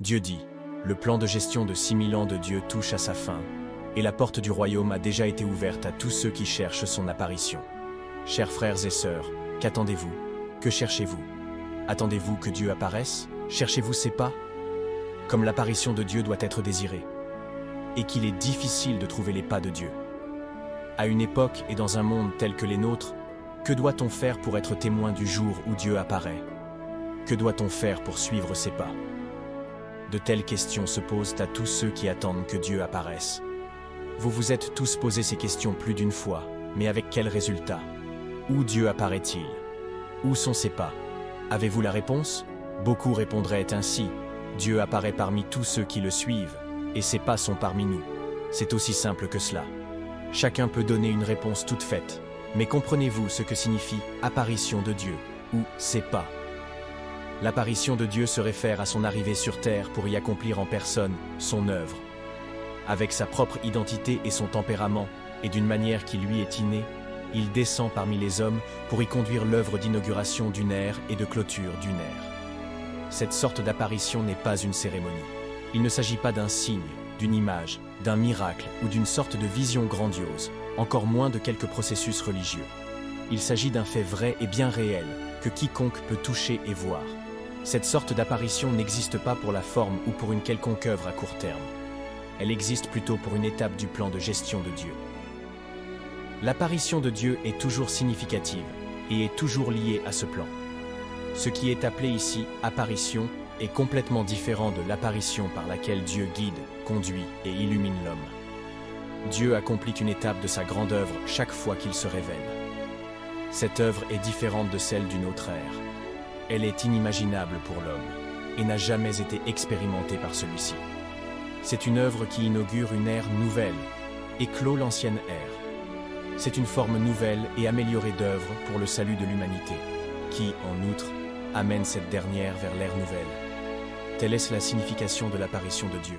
Dieu dit, le plan de gestion de 6000 ans de Dieu touche à sa fin, et la porte du royaume a déjà été ouverte à tous ceux qui cherchent son apparition. Chers frères et sœurs, qu'attendez-vous? Que cherchez-vous? Attendez-vous que Dieu apparaisse? Cherchez-vous ses pas? Comme l'apparition de Dieu doit être désirée, et qu'il est difficile de trouver les pas de Dieu. À une époque et dans un monde tel que les nôtres, que doit-on faire pour être témoin du jour où Dieu apparaît? Que doit-on faire pour suivre ses pas? De telles questions se posent à tous ceux qui attendent que Dieu apparaisse. Vous vous êtes tous posé ces questions plus d'une fois, mais avec quel résultat? Où Dieu apparaît-il? Où sont ses pas? Avez-vous la réponse? Beaucoup répondraient ainsi, Dieu apparaît parmi tous ceux qui le suivent, et ses pas sont parmi nous. C'est aussi simple que cela. Chacun peut donner une réponse toute faite, mais comprenez-vous ce que signifie apparition de Dieu, ou ses pas? L'apparition de Dieu se réfère à son arrivée sur terre pour y accomplir en personne son œuvre. Avec sa propre identité et son tempérament, et d'une manière qui lui est innée, il descend parmi les hommes pour y conduire l'œuvre d'inauguration d'une ère et de clôture d'une ère. Cette sorte d'apparition n'est pas une cérémonie. Il ne s'agit pas d'un signe, d'une image, d'un miracle ou d'une sorte de vision grandiose, encore moins de quelques processus religieux. Il s'agit d'un fait vrai et bien réel, que quiconque peut toucher et voir. Cette sorte d'apparition n'existe pas pour la forme ou pour une quelconque œuvre à court terme. Elle existe plutôt pour une étape du plan de gestion de Dieu. L'apparition de Dieu est toujours significative et est toujours liée à ce plan. Ce qui est appelé ici apparition est complètement différent de l'apparition par laquelle Dieu guide, conduit et illumine l'homme. Dieu accomplit une étape de sa grande œuvre chaque fois qu'il se révèle. Cette œuvre est différente de celle d'une autre ère. Elle est inimaginable pour l'homme et n'a jamais été expérimentée par celui-ci. C'est une œuvre qui inaugure une ère nouvelle et clôt l'ancienne ère. C'est une forme nouvelle et améliorée d'œuvre pour le salut de l'humanité, qui, en outre, amène cette dernière vers l'ère nouvelle. Telle est la signification de l'apparition de Dieu.